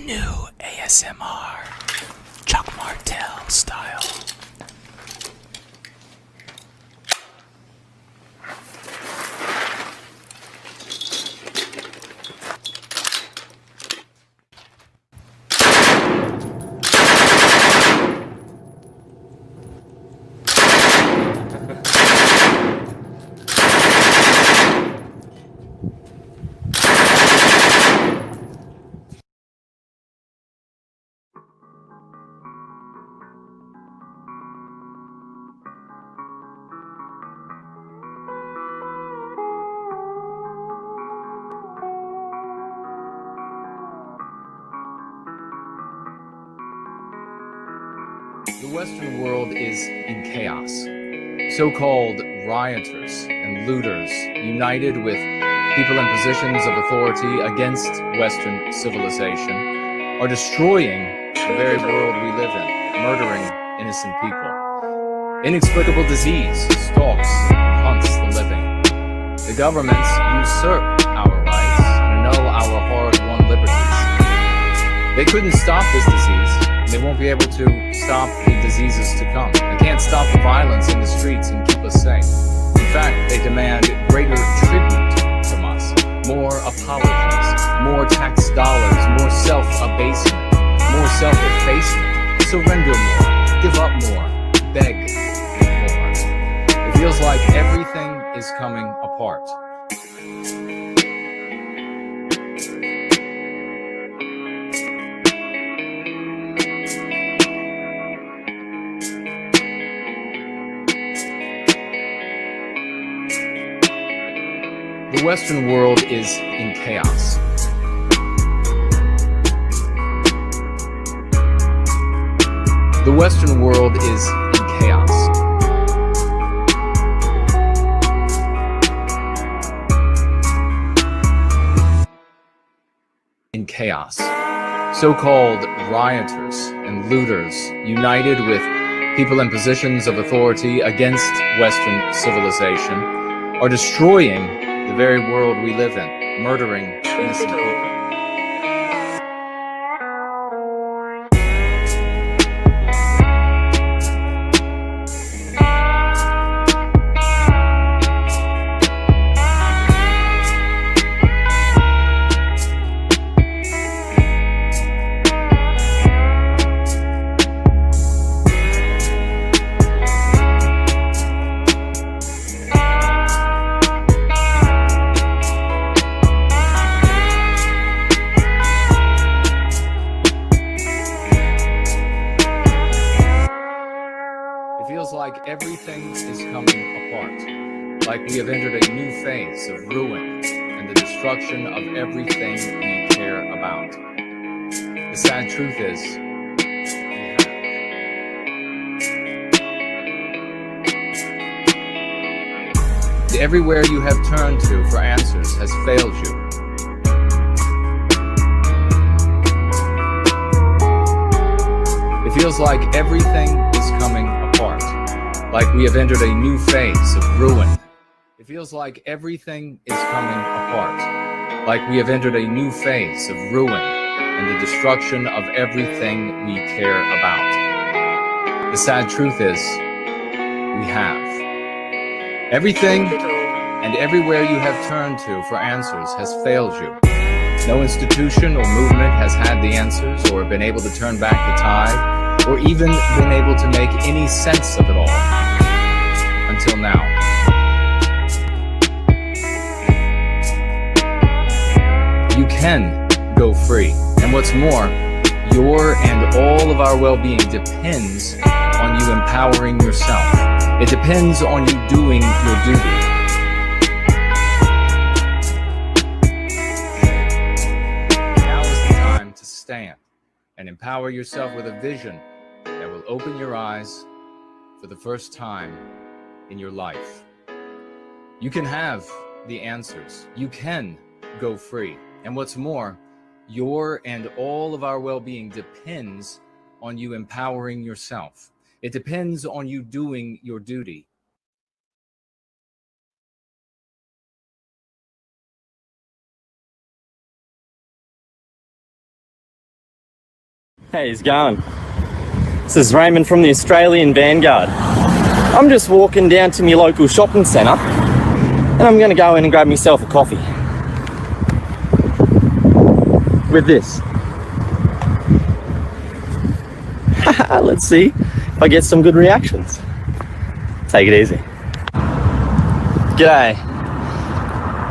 New ASMR, Chuck Martell style. The Western world is in chaos. So-called rioters and looters, united with people in positions of authority against Western civilization, are destroying the very world we live in, murdering innocent people. Inexplicable disease stalks and hunts the living. The governments usurp our rights and annul our hard-won liberties. They couldn't stop this disease. They won't be able to stop the diseases to come. They can't stop the violence in the streets and keep us safe. In fact, they demand greater tribute from us, more apologies, more tax dollars, more self-abasement, more self-effacement. Surrender more, give up more, beg more. It feels like everything is coming apart. The Western world is in chaos. The Western world is in chaos. In chaos. So-called rioters and looters, united with people in positions of authority against Western civilization, are destroying the very world we live in, murdering innocent people. Like everything is coming apart, like we have entered a new phase of ruin and the destruction of everything we care about. The sad truth is, everywhere you have turned to for answers has failed you. It feels like everything is coming apart. Like we have entered a new phase of ruin. It feels like everything is coming apart. Like we have entered a new phase of ruin and the destruction of everything we care about. The sad truth is, we have. Everything and everywhere you have turned to for answers has failed you. No institution or movement has had the answers or been able to turn back the tide, or even been able to make any sense of it all. Until now. You can go free. And what's more, your and all of our well-being depends on you empowering yourself. It depends on you doing your duty. stand and empower yourself with a vision that will open your eyes for the first time in your life. You can have the answers. You can go free. And what's more, your and all of our well-being depends on you empowering yourself. It depends on you doing your duty. Hey, how's it going? This is Raymond from the Australian Vanguard. I'm just walking down to my local shopping centre and I'm going to go in and grab myself a coffee. With this. Let's see if I get some good reactions. Take it easy. G'day.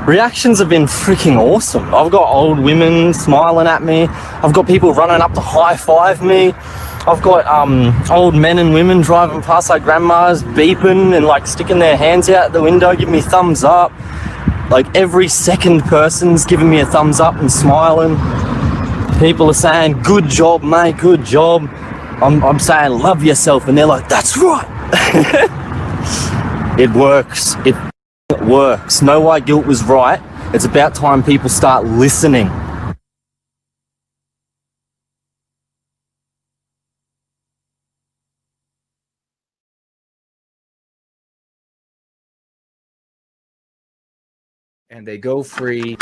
Reactions have been freaking awesome. I've got old women smiling at me. I've got people running up to high-five me. I've got old men and women driving past like grandmas, beeping and like sticking their hands out the window, giving me thumbs up. Like every second person's giving me a thumbs up and smiling. People are saying, good job, mate, good job. I'm saying, love yourself, and they're like, that's right. It works. It works. Know why guilt was right. It's about time people start listening. And they go free.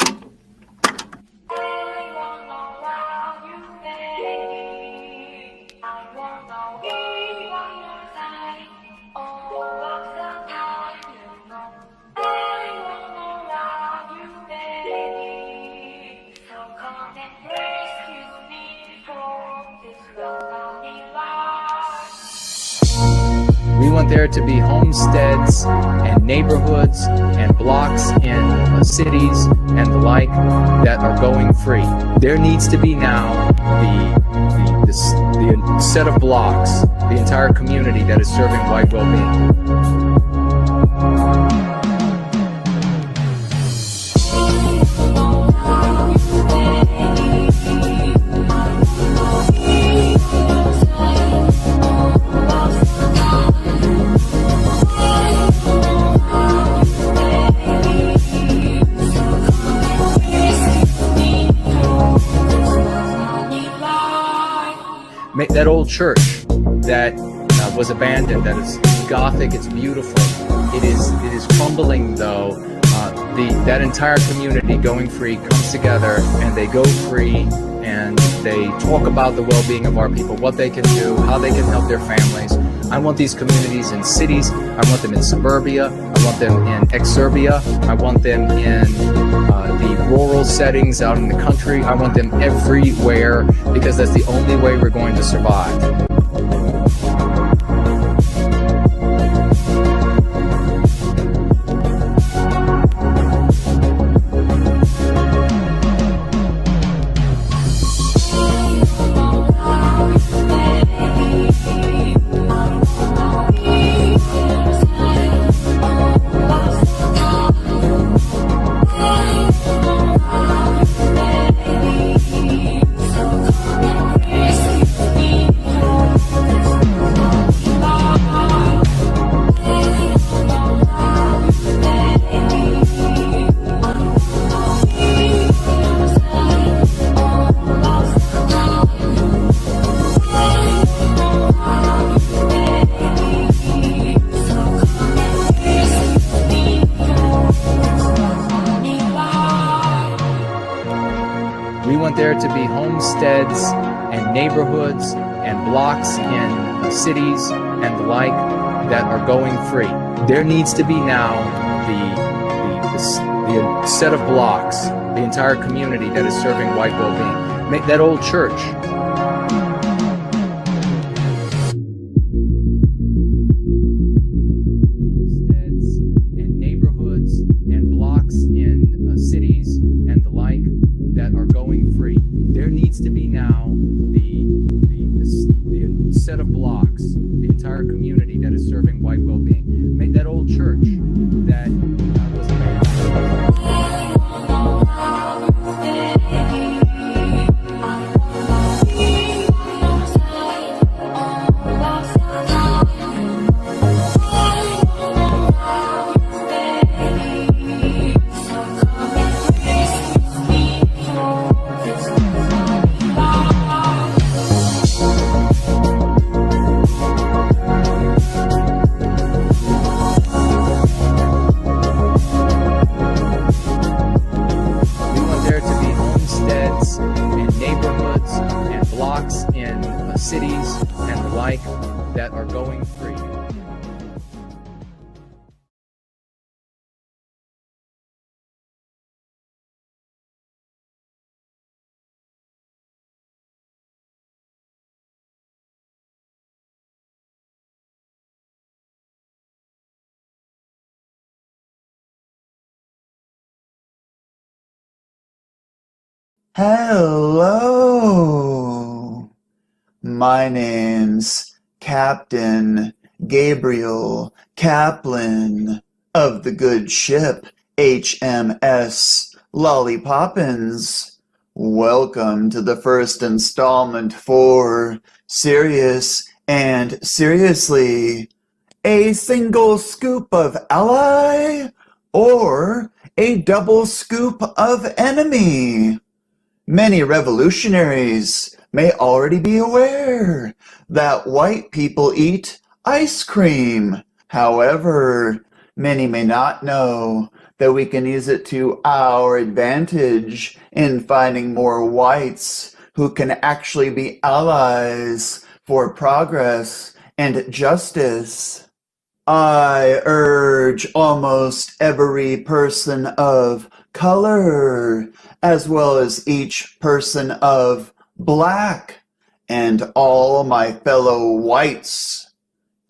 We want there to be homesteads and neighborhoods and blocks in cities and the like that are going free. There needs to be now the set of blocks, the entire community that is serving white well-being. That old church that was abandoned, that is Gothic, it's beautiful. It is crumbling though. That entire community going free comes together and they go free and they talk about the well-being of our people, what they can do, how they can help their families. I want these communities in cities. I want them in suburbia. I want them in exurbia. I want them in the rural settings out in the country. I want them everywhere because that's the only way we're going to survive. There to be homesteads and neighborhoods and blocks in cities and the like that are going free. There needs to be now the set of blocks, the entire community that is serving white well-being. Make that old church. Homesteads and neighborhoods and blocks in cities and the like that are going free. There needs to be now the set of blocks, the entire community that is serving white well-being. Make that old church that was abandoned. restaurants and neighborhoods and blocks in cities and the like that are going free. Hello, my name's Captain Gabriel Kaplan of the good ship HMS Lollypoppins. Welcome to the first installment for Serious and Seriously, a single scoop of ally or a double scoop of enemy. Many revolutionaries may already be aware that white people eat ice cream. However, many may not know that we can use it to our advantage in finding more whites who can actually be allies for progress and justice. I urge almost every person of color, as well as each person of black, and all my fellow whites,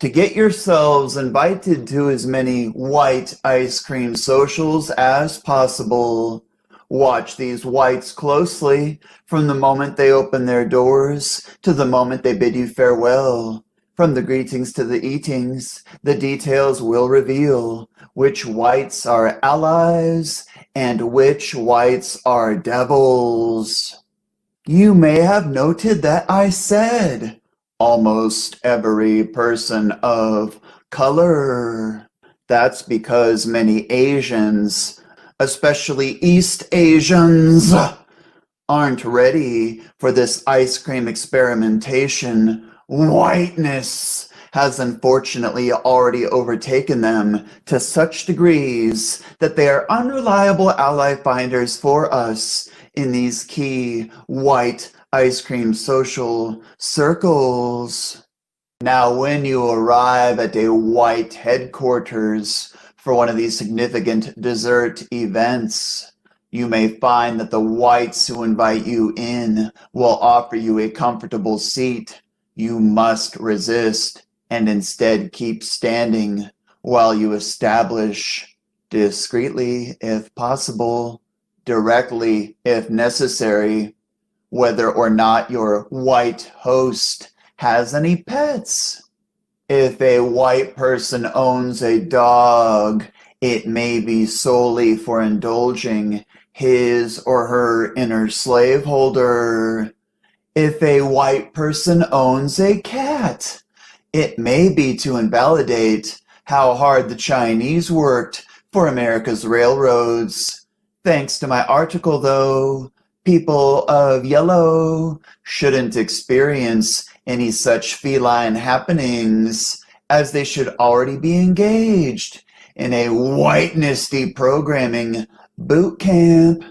to get yourselves invited to as many white ice cream socials as possible. Watch these whites closely from the moment they open their doors to the moment they bid you farewell. From the greetings to the eatings, the details will reveal which whites are allies and which whites are devils. You may have noted that I said almost every person of color. That's because many Asians, especially East Asians, aren't ready for this ice cream experimentation. Whiteness has unfortunately already overtaken them to such degrees that they are unreliable ally finders for us in these key white ice cream social circles. Now, when you arrive at a white headquarters for one of these significant dessert events, you may find that the whites who invite you in will offer you a comfortable seat. You must resist and instead keep standing while you establish, discreetly if possible, directly if necessary, whether or not your white host has any pets. If a white person owns a dog, it may be solely for indulging his or her inner slaveholder. If a white person owns a cat, it may be to invalidate how hard the Chinese worked for America's railroads. Thanks to my article, though, people of yellow shouldn't experience any such feline happenings, as they should already be engaged in a whiteness deprogramming boot camp.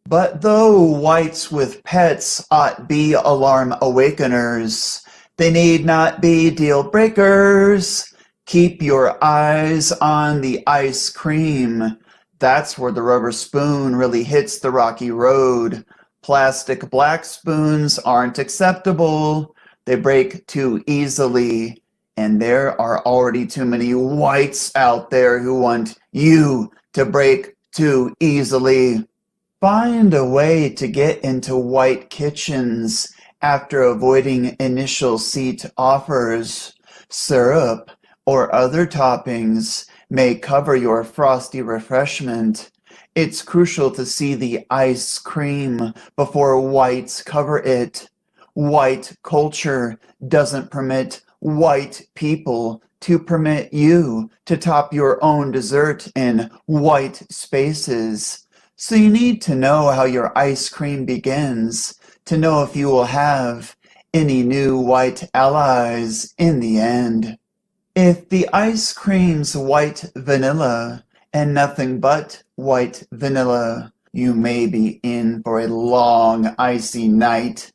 But though whites with pets ought be alarm awakeners, they need not be deal breakers. Keep your eyes on the ice cream. That's where the rubber spoon really hits the rocky road. Plastic black spoons aren't acceptable. They break too easily. And there are already too many whites out there who want you to break too easily. Find a way to get into white kitchens after avoiding initial seat offers. Syrup or other toppings may cover your frosty refreshment. It's crucial to see the ice cream before whites cover it. White culture doesn't permit white people to permit you to top your own dessert in white spaces. So you need to know how your ice cream begins to know if you will have any new white allies in the end. If the ice cream's white vanilla and nothing but white vanilla, You may be in for a long, icy night.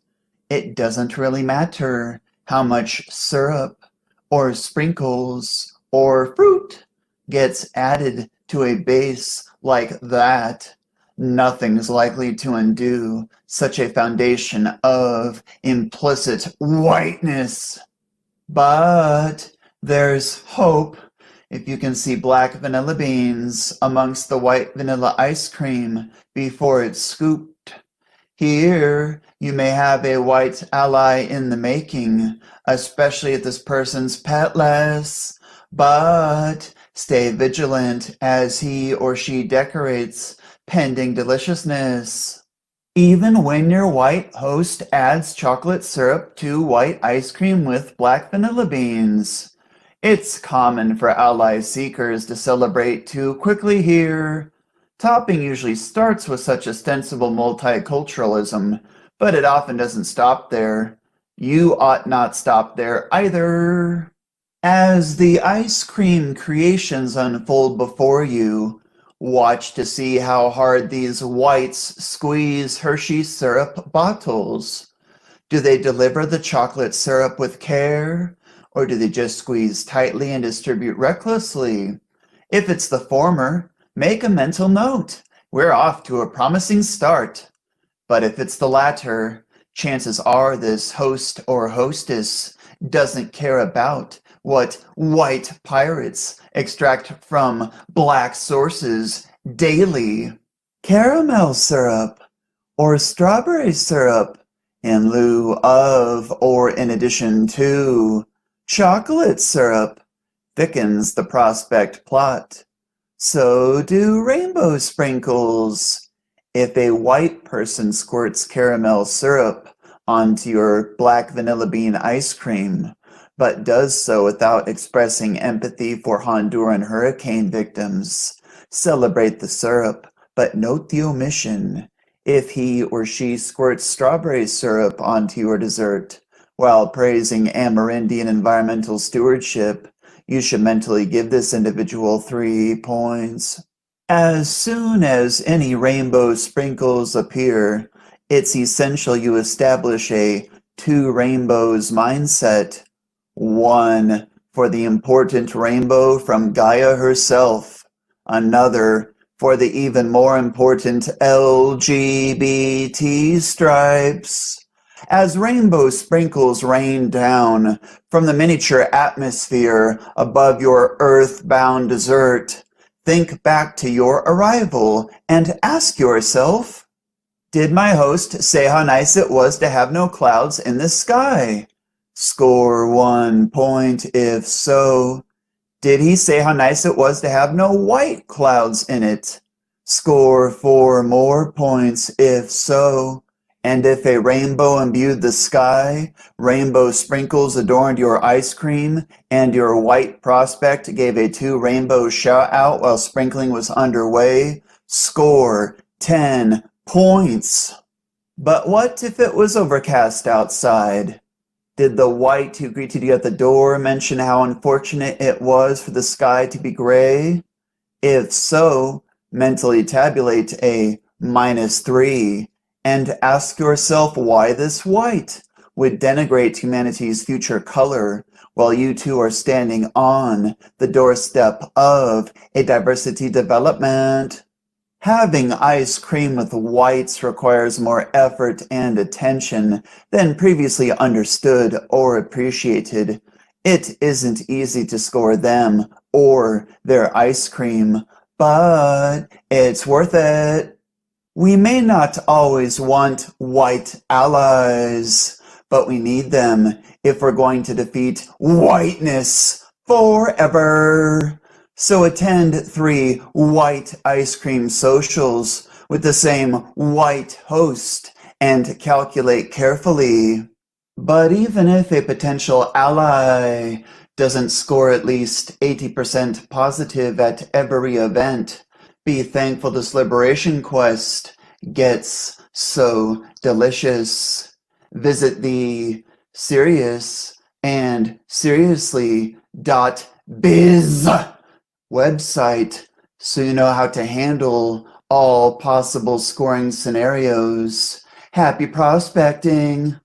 It doesn't really matter how much syrup or sprinkles or fruit gets added to a base like that. Nothing's likely to undo such a foundation of implicit whiteness. But there's hope if you can see black vanilla beans amongst the white vanilla ice cream before it's scooped. Here, you may have a white ally in the making, especially if this person's petless. But stay vigilant as he or she decorates pending deliciousness. Even when your white host adds chocolate syrup to white ice cream with black vanilla beans, it's common for ally seekers to celebrate too quickly here. Topping usually starts with such ostensible multiculturalism, but it often doesn't stop there. You ought not stop there either. As the ice cream creations unfold before you, watch to see how hard these whites squeeze Hershey syrup bottles. Do they deliver the chocolate syrup with care, or do they just squeeze tightly and distribute recklessly? If it's the former, make a mental note. We're off to a promising start. But if it's the latter, chances are this host or hostess doesn't care about what white pirates extract from black sources daily. Caramel syrup or strawberry syrup in lieu of or in addition to chocolate syrup thickens the prospect plot. So do rainbow sprinkles. If a white person squirts caramel syrup onto your black vanilla bean ice cream, but does so without expressing empathy for Honduran hurricane victims, celebrate the syrup, but note the omission. If he or she squirts strawberry syrup onto your dessert while praising Amerindian environmental stewardship, you should mentally give this individual 3 points. As soon as any rainbow sprinkles appear, it's essential you establish a 2 rainbows mindset. One for the important rainbow from Gaia herself, another for the even more important LGBT stripes. As rainbow sprinkles rain down from the miniature atmosphere above your earthbound dessert, think back to your arrival and ask yourself, did my host say how nice it was to have no clouds in the sky? Score 1 point if so. Did he say how nice it was to have no white clouds in it? Score 4 more points if so. And if a rainbow imbued the sky, rainbow sprinkles adorned your ice cream, and your white prospect gave a 2 rainbow shout out while sprinkling was underway, score 10 points. But what if it was overcast outside? Did the white who greeted you at the door mention how unfortunate it was for the sky to be gray? If so, mentally tabulate a -3 and ask yourself why this white would denigrate humanity's future color while you two are standing on the doorstep of a diversity development. Having ice cream with whites requires more effort and attention than previously understood or appreciated. It isn't easy to score them or their ice cream, but it's worth it. We may not always want white allies, but we need them if we're going to defeat whiteness forever. So attend 3 white ice cream socials with the same white host and calculate carefully. But even if a potential ally doesn't score at least 80% positive at every event, be thankful this liberation quest gets so delicious. Visit the serious and seriously.biz website so you know how to handle all possible scoring scenarios. Happy prospecting!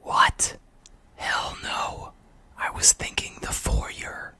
What? Hell no. I was thinking the foyer.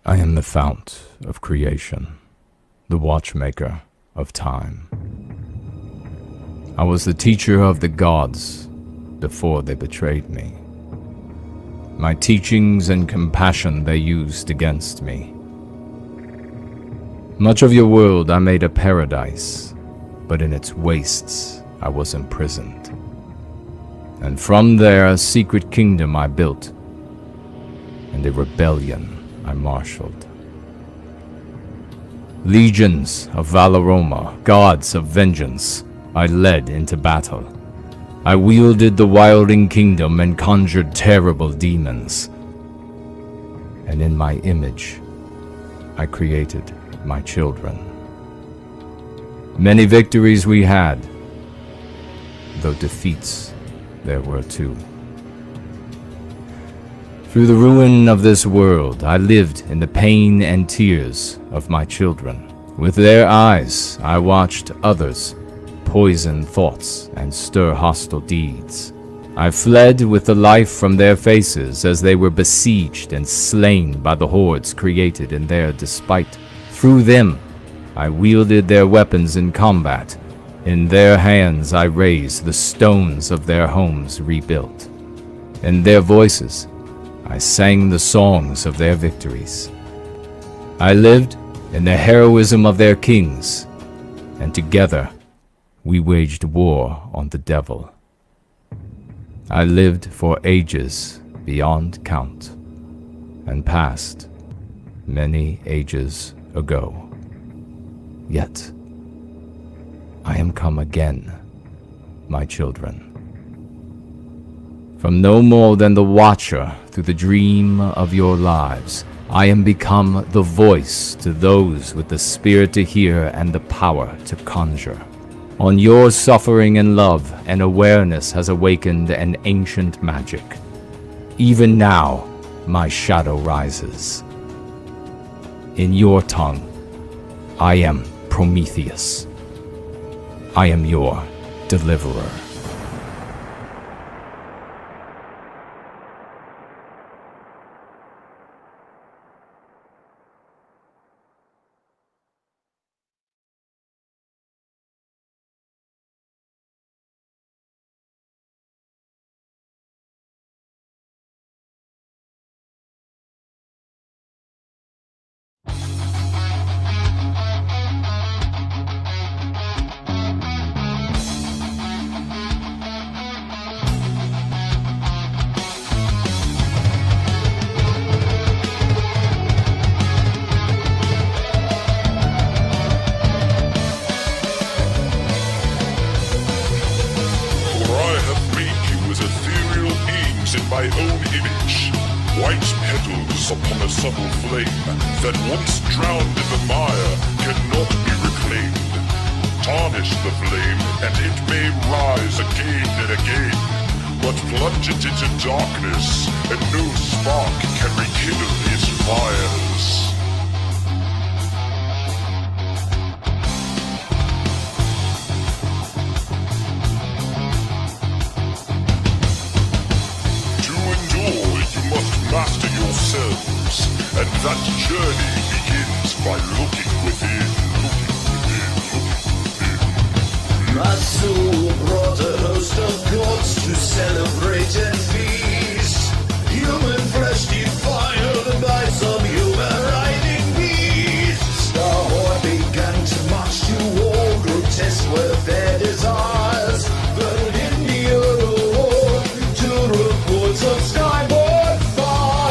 I am the fount of creation, the watchmaker of time. I was the teacher of the gods before they betrayed me. My teachings and compassion they used against me. Much of your world I made a paradise, but in its wastes I was imprisoned. And from there a secret kingdom I built, and a rebellion I marshaled. Legions of Valoroma, gods of vengeance, I led into battle. I wielded the wilding kingdom and conjured terrible demons. And in my image, I created my children. Many victories we had, though defeats there were too. Through the ruin of this world, I lived in the pain and tears of my children. With their eyes, I watched others poison thoughts and stir hostile deeds. I fled with the life from their faces as they were besieged and slain by the hordes created in their despite. Through them, I wielded their weapons in combat. In their hands I raised the stones of their homes rebuilt. In their voices, I sang the songs of their victories. I lived in the heroism of their kings, and together we waged war on the devil. I lived for ages beyond count, and passed many ages ago. Yet I am come again, my children. From no more than the watcher through the dream of your lives, I am become the voice to those with the spirit to hear and the power to conjure. On your suffering and love, an awareness has awakened an ancient magic. Even now, my shadow rises. In your tongue, I am Prometheus. I am your deliverer. My own image, white petals upon a subtle flame that once drowned in the mire cannot be reclaimed. Tarnish the flame and it may rise again and again, but plunge it into darkness and no spark can rekindle its fires. Master yourselves, and that journey begins by looking within. My soul brought a host of gods to celebrate and feast. Human flesh defiled by some human riding beasts. The horde began to march to war, grotesque were their desires. But in the road to reports of skyborne.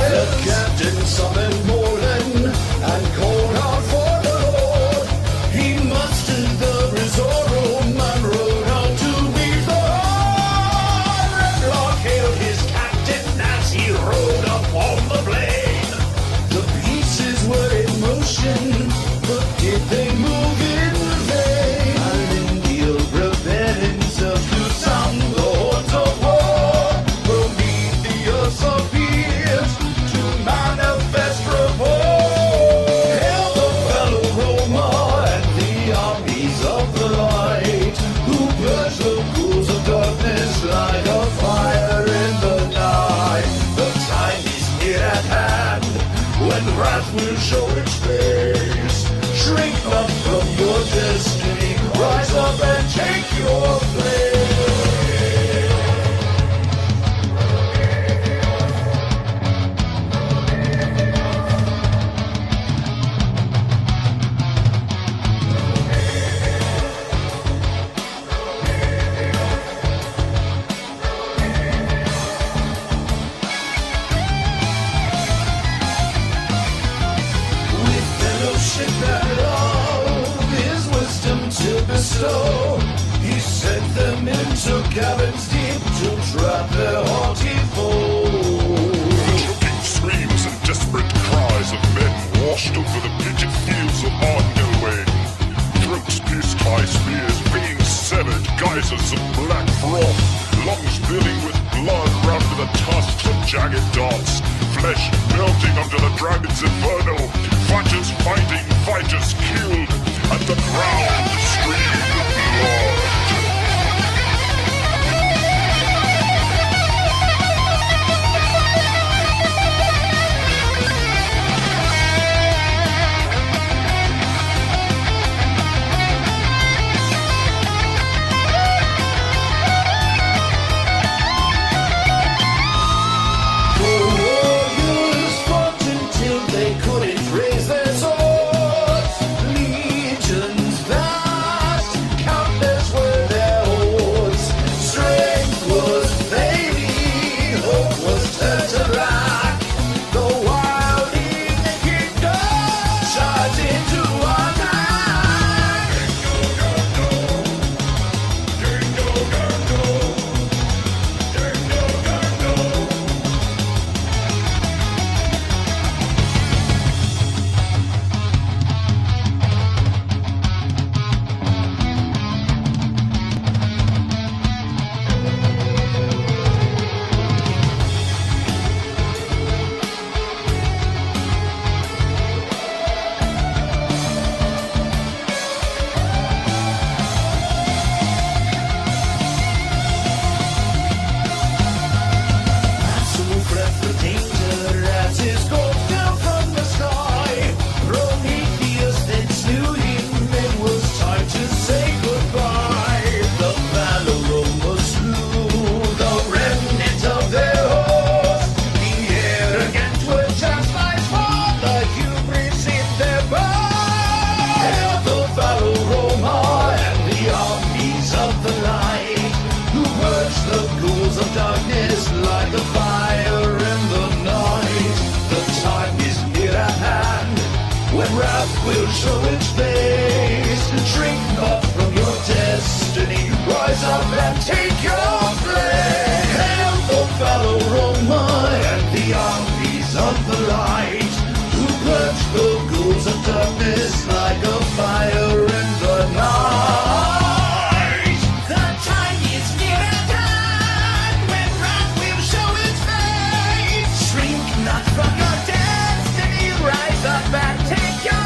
The captain summoned Embolden and called out for the Lord. He mustered the resort room and rode out to meet the horde. Red block wrath will show its face. Shrink not from your destiny, rise up and take your place. So he sent them into caverns deep to trap their haughty foes. Choking screams and desperate cries of men washed over the pitched fields of Arnelway. Throats pierced by spears, veins severed, geysers of black froth, lungs filling with blood round to the tusks of jagged darts, flesh melting under the dragon's inferno, fighters fighting, fighters killed, and the ground streamed blood. Will show its face. Shrink not from your destiny. Rise up and take your place. Hail the fallow Roma and the armies of the light, who purge the ghouls of darkness like a fire in the night. The time is near at hand when wrath will show its face. Shrink not from your destiny. Rise up and take your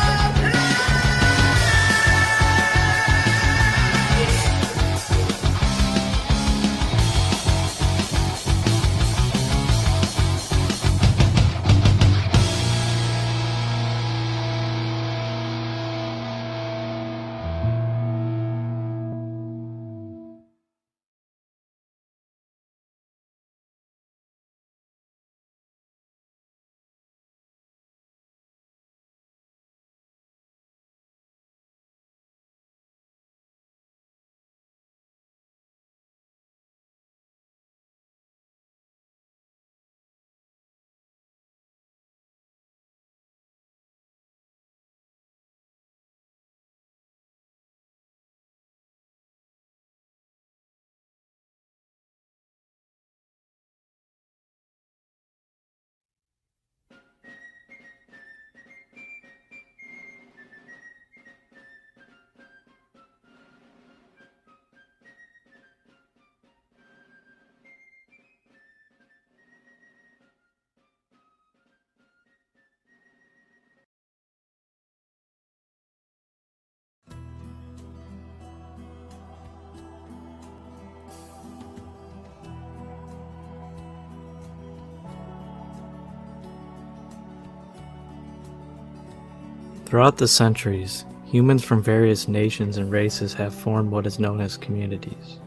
Throughout the centuries, humans from various nations and races have formed what is known as communities.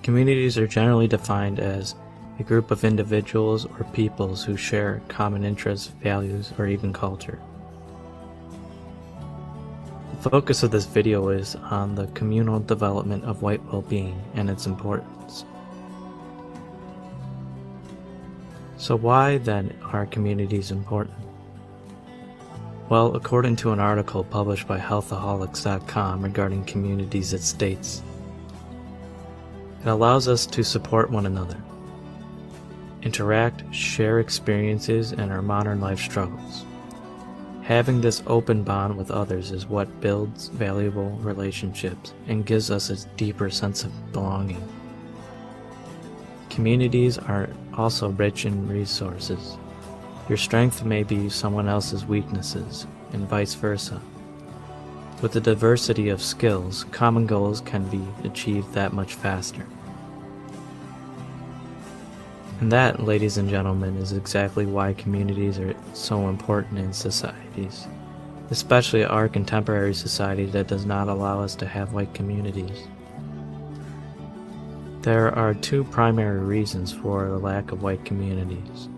Communities are generally defined as a group of individuals or peoples who share common interests, values, or even culture. The focus of this video is on the communal development of white well-being and its importance. So why then are communities important? Well, according to an article published by healthaholics.com regarding communities, it states, it allows us to support one another, interact, share experiences in our modern life struggles. Having this open bond with others is what builds valuable relationships and gives us a deeper sense of belonging. Communities are also rich in resources. Your strength may be someone else's weaknesses, and vice versa. With the diversity of skills, common goals can be achieved that much faster. And that, ladies and gentlemen, is exactly why communities are so important in societies, especially our contemporary society that does not allow us to have white communities. There are two primary reasons for the lack of white communities.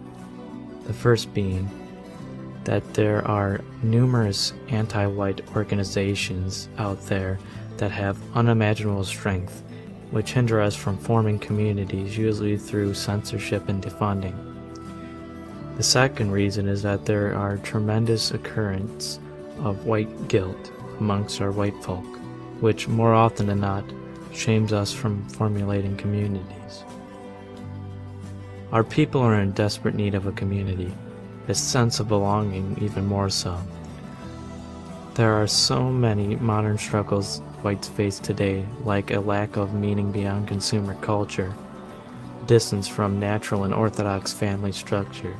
The first being that there are numerous anti-white organizations out there that have unimaginable strength, which hinder us from forming communities, usually through censorship and defunding. The second reason is that there are tremendous occurrence of white guilt amongst our white folk, which more often than not shames us from formulating communities. Our people are in desperate need of a community, a sense of belonging even more so. There are so many modern struggles whites face today, like a lack of meaning beyond consumer culture, distance from natural and orthodox family structure,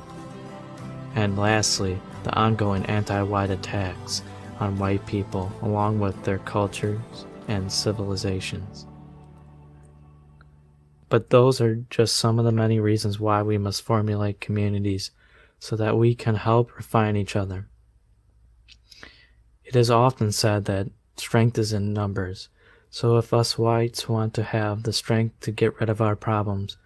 and lastly, the ongoing anti-white attacks on white people along with their cultures and civilizations. But those are just some of the many reasons why we must formulate communities so that we can help refine each other. It is often said that strength is in numbers, so if us whites want to have the strength to get rid of our problems,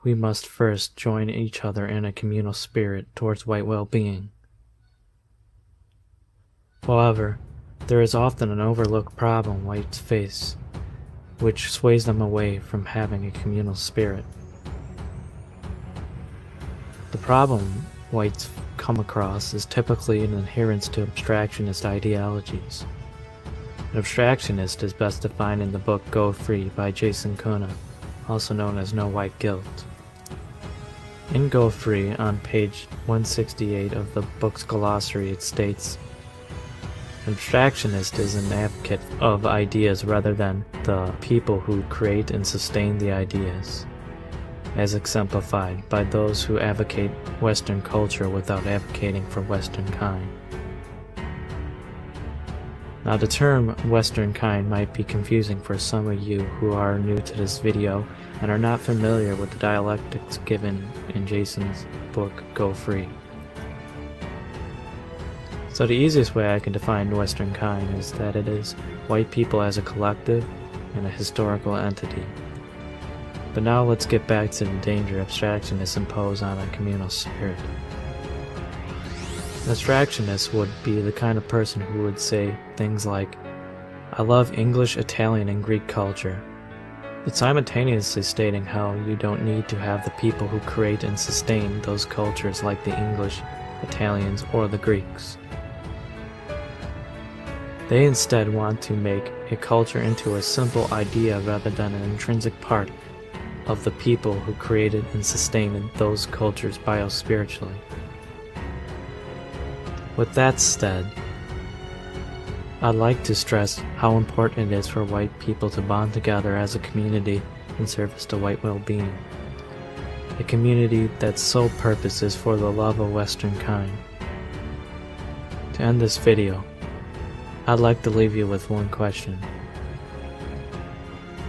we must first join each other in a communal spirit towards white well-being. However, there is often an overlooked problem whites face, which sways them away from having a communal spirit. The problem whites come across is typically an adherence to abstractionist ideologies. An abstractionist is best defined in the book Go Free by Jason Köhne, also known as No White Guilt. In Go Free, on page 168 of the book's glossary, it states, an abstractionist is an advocate of ideas rather than the people who create and sustain the ideas, as exemplified by those who advocate Western culture without advocating for Western kind. Now, the term Western kind might be confusing for some of you who are new to this video and are not familiar with the dialectics given in Jason's book Go Free. So the easiest way I can define Western kind is that it is white people as a collective and a historical entity. But now let's get back to the danger abstractionists impose on a communal spirit. An abstractionist would be the kind of person who would say things like, I love English, Italian, and Greek culture, but simultaneously stating how you don't need to have the people who create and sustain those cultures like the English, Italians, or the Greeks. They instead want to make a culture into a simple idea rather than an intrinsic part of the people who created and sustained those cultures biospiritually. With that said, I'd like to stress how important it is for white people to bond together as a community in service to white well-being. A community that's sole purpose is for the love of Western kind. To end this video, I'd like to leave you with one question.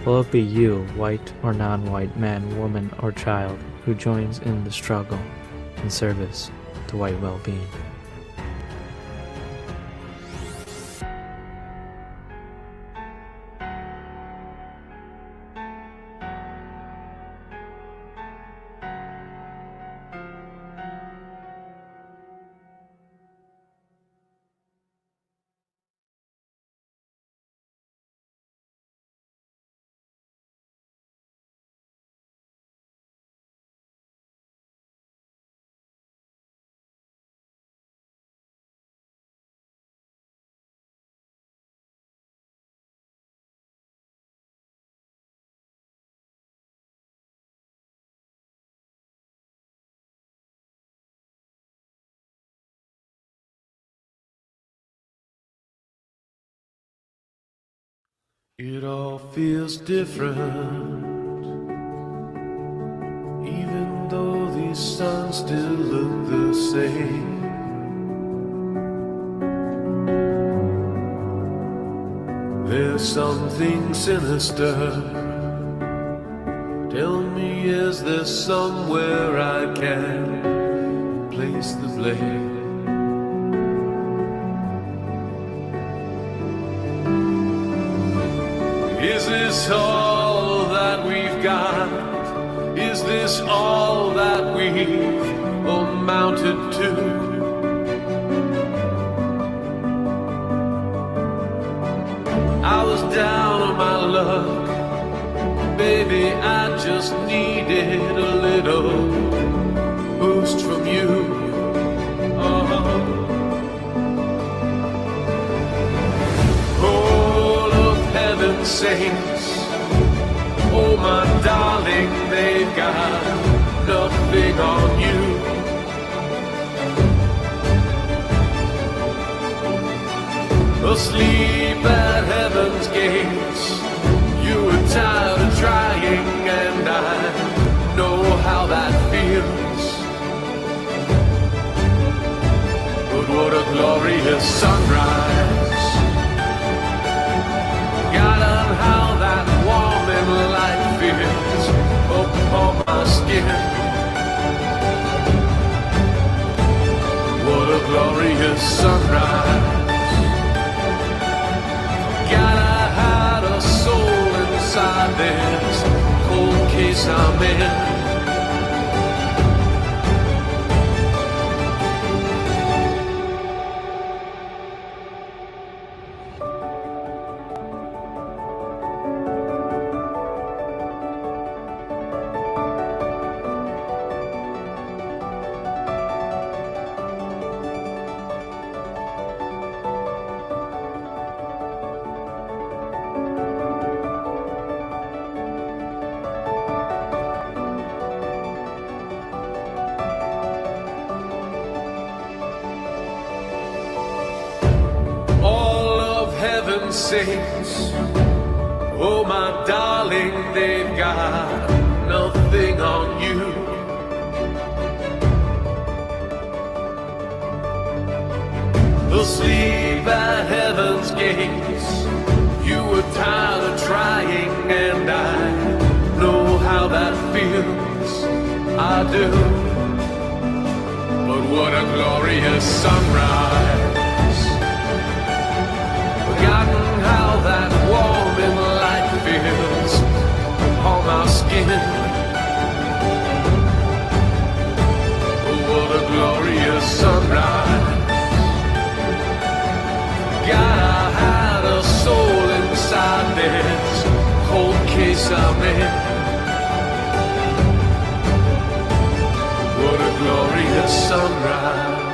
Will it be you, white or non-white, man, woman, or child, who joins in the struggle in service to white well-being? It all feels different, even though these suns still look the same. There's something sinister. Tell me, is there somewhere I can place the blame? Is this all that we've got? Is this all that we've amounted to? I was down on my luck, baby, I just needed a little boost from you. All of heaven's saints, oh my darling, they've got nothing on you. Asleep at heaven's gates, you were tired of trying, and I know how that feels. But what a glorious sunrise. God, and how that warming light feels upon my skin. What a glorious sunrise. God, I had a soul inside this cold case I'm in. Saints, oh my darling, they've got nothing on you. Asleep at heaven's gates, you were tired of trying, and I know how that feels, I do. But what a glorious sunrise. Forgotten how that warming light feels upon my skin. Oh, what a glorious sunrise. God, I had a soul inside this cold case I'm in. What a glorious sunrise.